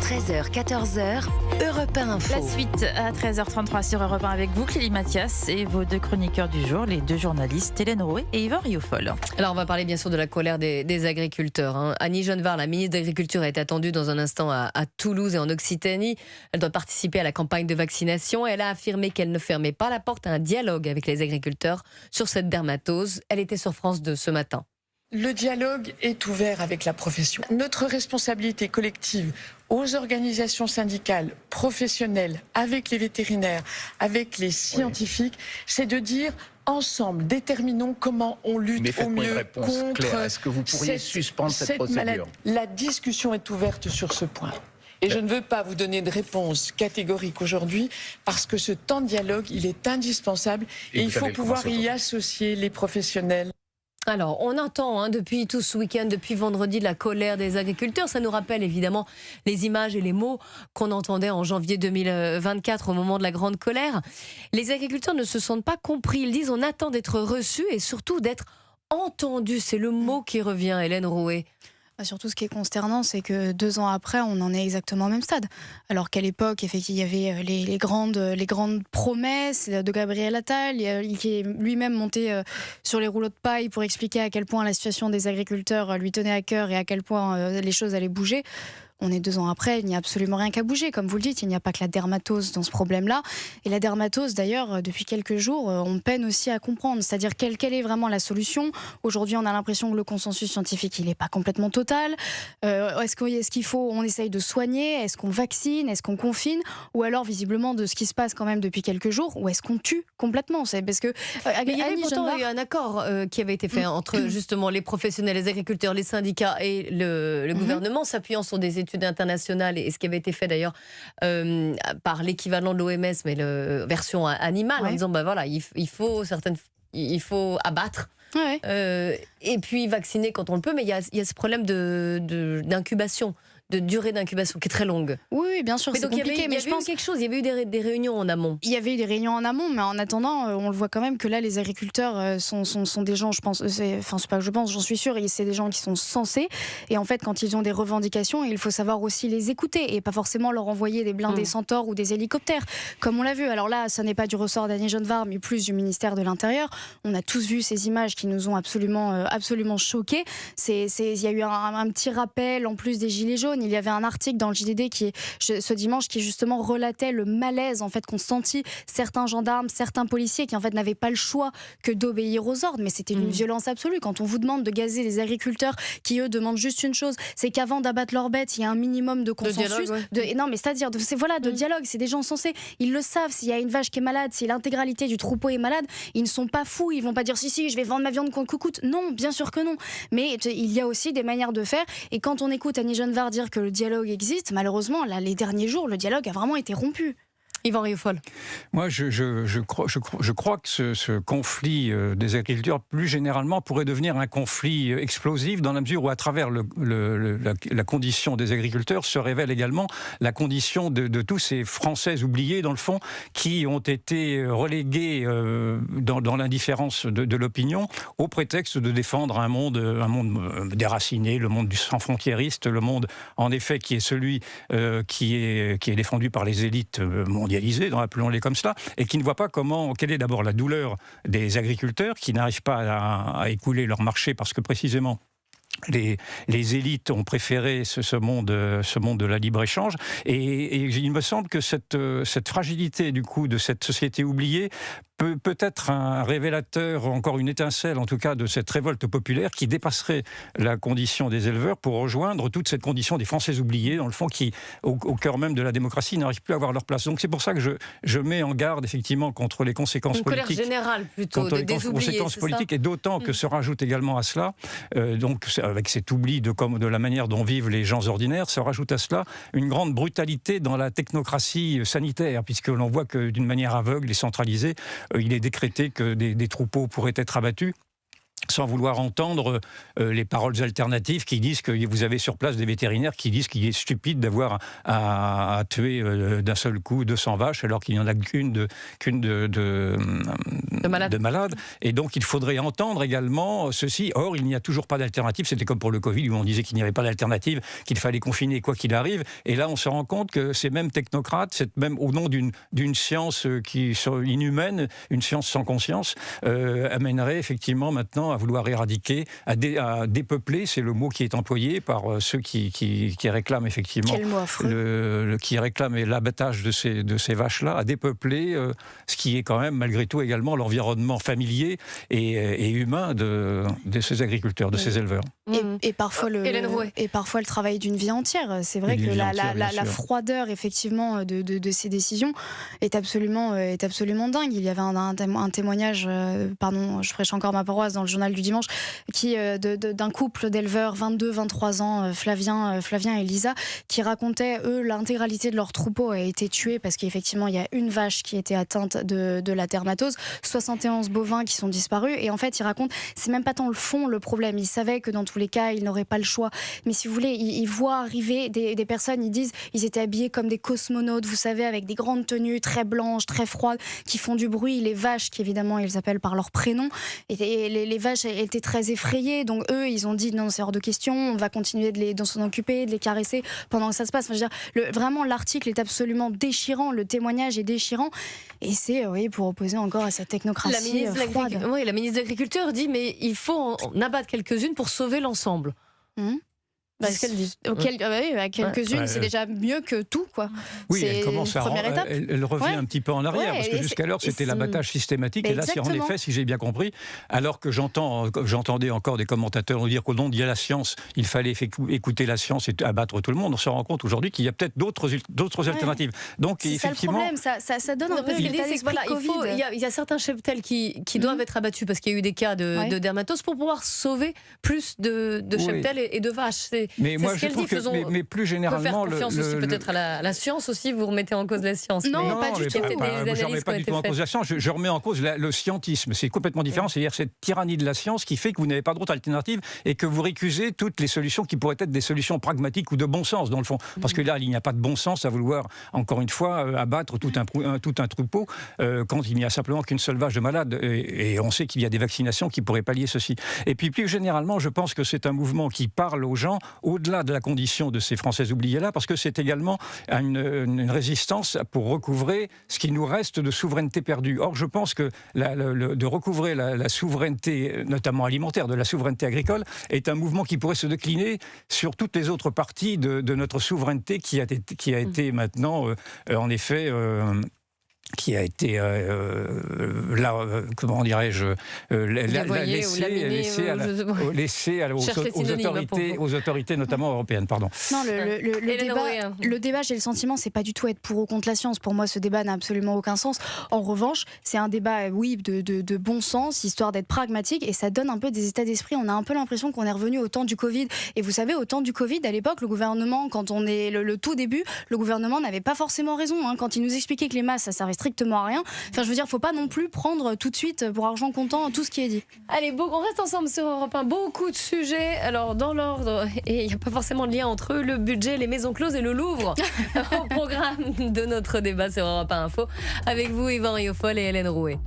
13h, 14h, Europe 1 Info. La suite à 13h33 sur Europe 1 avec vous, Clélie Mathias, et vos deux chroniqueurs du jour, les deux journalistes Hélène Rouet et Yvan Rioufol. Alors on va parler bien sûr de la colère des agriculteurs. Annie Genevard, la ministre de l'Agriculture, est attendue dans un instant à Toulouse et en Occitanie. Elle doit participer à la campagne de vaccination. Elle a affirmé qu'elle ne fermait pas la porte à un dialogue avec les agriculteurs sur cette dermatose. Elle était sur France 2 ce matin. Le dialogue est ouvert avec la profession. Notre responsabilité collective aux organisations syndicales, professionnelles, avec les vétérinaires, avec les scientifiques, c'est de dire ensemble, déterminons comment on lutte au mieux contre claire. Est-ce que vous pourriez suspendre cette procédure maladie. La discussion est ouverte sur ce point. Et je ne veux pas vous donner de réponse catégorique aujourd'hui parce que ce temps de dialogue, il est indispensable et il faut pouvoir y associer les professionnels. Alors, on entend depuis tout ce week-end, depuis vendredi, la colère des agriculteurs. Ça nous rappelle évidemment les images et les mots qu'on entendait en janvier 2024 au moment de la grande colère. Les agriculteurs ne se sentent pas compris. Ils disent on attend d'être reçus et surtout d'être entendus. C'est le mot qui revient, Hélène Rouet. Surtout, ce qui est consternant, c'est que 2 ans après, on en est exactement au même stade. Alors qu'à l'époque, effectivement, il y avait les grandes promesses de Gabriel Attal, qui est lui-même monté sur les rouleaux de paille pour expliquer à quel point la situation des agriculteurs lui tenait à cœur et à quel point les choses allaient bouger. On est 2 ans après, il n'y a absolument rien qu'à bouger. Comme vous le dites, il n'y a pas que la dermatose dans ce problème-là. Et la dermatose, d'ailleurs, depuis quelques jours, on peine aussi à comprendre. C'est-à-dire quelle est vraiment la solution. Aujourd'hui, on a l'impression que le consensus scientifique, il n'est pas complètement total. Est-ce qu'il faut, on essaye de soigner? Est-ce qu'on vaccine? Est-ce qu'on confine? Ou alors, visiblement, de ce qui se passe quand même depuis quelques jours, ou est-ce qu'on tue complètement? C'est parce que il y avait pourtant eu un accord qui avait été fait entre justement les professionnels, les agriculteurs, les syndicats et le gouvernement, s'appuyant sur des études internationales et ce qui avait été fait d'ailleurs par l'équivalent de l'OMS, mais la version animale, en disant il faut abattre. Et puis vacciner quand on le peut, mais il y a ce problème d'incubation, de durée d'incubation qui est très longue. Oui, bien sûr, c'est compliqué. Il y avait eu quelque chose, il y avait eu des réunions en amont. Il y avait eu des réunions en amont, mais en attendant, on le voit quand même que là, les agriculteurs sont des gens, je pense, c'est pas que je pense, j'en suis sûre, c'est des gens qui sont sensés. Et en fait, quand ils ont des revendications, il faut savoir aussi les écouter et pas forcément leur envoyer des blindés Centaures ou des hélicoptères, comme on l'a vu. Alors là, ça n'est pas du ressort d'Annie Genevard, mais plus du ministère de l'Intérieur. On a tous vu ces images qui nous ont absolument choqués. Il y a eu un petit rappel en plus des Gilets jaunes. Il y avait un article dans le JDD ce dimanche qui justement relatait le malaise en fait qu'ont senti certains gendarmes, certains policiers qui en fait n'avaient pas le choix que d'obéir aux ordres, mais c'était une violence absolue. Quand on vous demande de gazer les agriculteurs qui eux demandent juste une chose, c'est qu'avant d'abattre leurs bêtes, il y a un minimum de consensus, de dialogue. C'est des gens sensés, ils le savent. S'il y a une vache qui est malade, si l'intégralité du troupeau est malade, ils ne sont pas fous. Ils vont pas dire si je vais vendre ma viande contre coûte. Non, bien sûr que non. Mais il y a aussi des manières de faire. Et quand on écoute Annie Genevard dire que le dialogue existe, malheureusement, là, les derniers jours, le dialogue a vraiment été rompu. Yvan Rioufol. Moi, je crois que ce conflit des agriculteurs, plus généralement, pourrait devenir un conflit explosif dans la mesure où, à travers la condition des agriculteurs, se révèle également la condition de tous ces Français oubliés, dans le fond, qui ont été relégués dans l'indifférence de l'opinion, au prétexte de défendre un monde déraciné, le monde du sans-frontiériste, le monde, en effet, qui est celui qui est défendu par les élites mondialisées, appelons-les comme cela, et qui ne voient pas quelle est d'abord la douleur des agriculteurs qui n'arrivent pas à écouler leur marché parce que précisément les élites ont préféré ce monde de la libre-échange et il me semble que cette fragilité du coup de cette société oubliée peut être un révélateur, encore une étincelle en tout cas, de cette révolte populaire qui dépasserait la condition des éleveurs pour rejoindre toute cette condition des Français oubliés, dans le fond, qui, au cœur même de la démocratie, n'arrivent plus à avoir leur place. Donc c'est pour ça que je mets en garde effectivement contre les conséquences politiques. Une colère générale plutôt, contre les conséquences politiques, et d'autant que se rajoute également à cela, donc avec cet oubli de la manière dont vivent les gens ordinaires, se rajoute à cela une grande brutalité dans la technocratie sanitaire, puisque l'on voit que d'une manière aveugle et centralisée, il est décrété que des troupeaux pourraient être abattus. sans vouloir entendre les paroles alternatives qui disent que vous avez sur place des vétérinaires qui disent qu'il est stupide d'avoir à tuer d'un seul coup 200 vaches alors qu'il n'y en a qu'une de malade. Et donc il faudrait entendre également ceci. Or, il n'y a toujours pas d'alternative. C'était comme pour le Covid où on disait qu'il n'y avait pas d'alternative, qu'il fallait confiner quoi qu'il arrive. Et là, on se rend compte que ces mêmes technocrates, même au nom d'une science qui est inhumaine, une science sans conscience, amènerait effectivement maintenant à vouloir éradiquer, à dépeupler, c'est le mot qui est employé par ceux qui réclament effectivement qui réclament l'abattage de ces vaches-là, à dépeupler ce qui est quand même malgré tout également l'environnement familier et humain de ces agriculteurs, de ces éleveurs. Et parfois le travail d'une vie entière. C'est vrai que la froideur effectivement de ces décisions est absolument dingue. Il y avait un témoignage, pardon, je prêche encore ma paroisse, dans le journal du dimanche, d'un couple d'éleveurs 22-23 ans, Flavien et Lisa, qui racontaient, eux, l'intégralité de leur troupeau a été tuée parce qu'effectivement il y a une vache qui était atteinte de la dermatose, 71 bovins qui sont disparus, et en fait ils racontent, c'est même pas tant le fond le problème, ils savaient que dans tous les cas ils n'auraient pas le choix, mais si vous voulez, ils voient arriver des personnes, ils disent, ils étaient habillés comme des cosmonautes, vous savez, avec des grandes tenues très blanches, très froides, qui font du bruit, les vaches qui évidemment ils appellent par leur prénom, et les vaches étaient très effrayées, donc eux ils ont dit non, c'est hors de question, on va continuer de s'en occuper, de les caresser pendant que ça se passe. Enfin, je veux dire, vraiment l'article est absolument déchirant, le témoignage est déchirant, et c'est pour opposer encore à cette technocratie froide. La ministre de l'Agriculture dit mais il faut en abattre quelques-unes pour sauver l'ensemble. C'est ce qu'elle dit. Quelques-unes, c'est déjà mieux que tout, quoi. Oui, c'est elle commence elle revient un petit peu en arrière, parce que jusqu'alors c'était l'abattage systématique, et là, en effet, si j'ai bien compris, alors que j'entendais encore des commentateurs dire qu'au nom de la science, il fallait écouter la science et abattre tout le monde, on se rend compte aujourd'hui qu'il y a peut-être d'autres alternatives. Donc, c'est effectivement, ça donne un peu l'état d'esprit Covid. Il y a certains cheptels qui doivent être abattus parce qu'il y a eu des cas de dermatose pour pouvoir sauver plus de cheptels et de vaches. Mais moi, je trouve que, mais plus généralement, faire confiance aussi peut-être à la science aussi. Vous remettez en cause la science. Non, pas du tout. Je ne remets pas du tout en cause la science. Je remets en cause le scientisme. C'est complètement différent. C'est-à-dire cette tyrannie de la science qui fait que vous n'avez pas d'autre alternative et que vous récusez toutes les solutions qui pourraient être des solutions pragmatiques ou de bon sens dans le fond. Parce que là, il n'y a pas de bon sens à vouloir encore une fois abattre tout un troupeau quand il n'y a simplement qu'une seule vache de malade. Et on sait qu'il y a des vaccinations qui pourraient pallier ceci. Et puis plus généralement, je pense que c'est un mouvement qui parle aux gens au-delà de la condition de ces Français oubliés-là, parce que c'est également une résistance pour recouvrer ce qui nous reste de souveraineté perdue. Or, je pense que de recouvrer la souveraineté, notamment alimentaire, de la souveraineté agricole, est un mouvement qui pourrait se décliner sur toutes les autres parties de notre souveraineté qui a été maintenant, en effet... qui a été comment dirais-je laissé aux autorités notamment européennes, pardon. Non, le débat, j'ai le sentiment, c'est pas du tout être pour ou contre la science. Pour moi, ce débat n'a absolument aucun sens. En revanche, c'est un débat, oui, de bon sens, histoire d'être pragmatique, et ça donne un peu des états d'esprit. On a un peu l'impression qu'on est revenu au temps du Covid. Et vous savez, au temps du Covid, à l'époque, le gouvernement, quand on est le tout début, le gouvernement n'avait pas forcément raison. Quand il nous expliquait que les masses, ça servait strictement à rien. Enfin, je veux dire, faut pas non plus prendre tout de suite pour argent comptant tout ce qui est dit. Allez, on reste ensemble sur Europe 1. Beaucoup de sujets. Alors, dans l'ordre, et il n'y a pas forcément de lien entre eux, le budget, les maisons closes et le Louvre. Au programme de notre débat sur Europe 1 Info. Avec vous, Yvan Riofol et Hélène Rouet.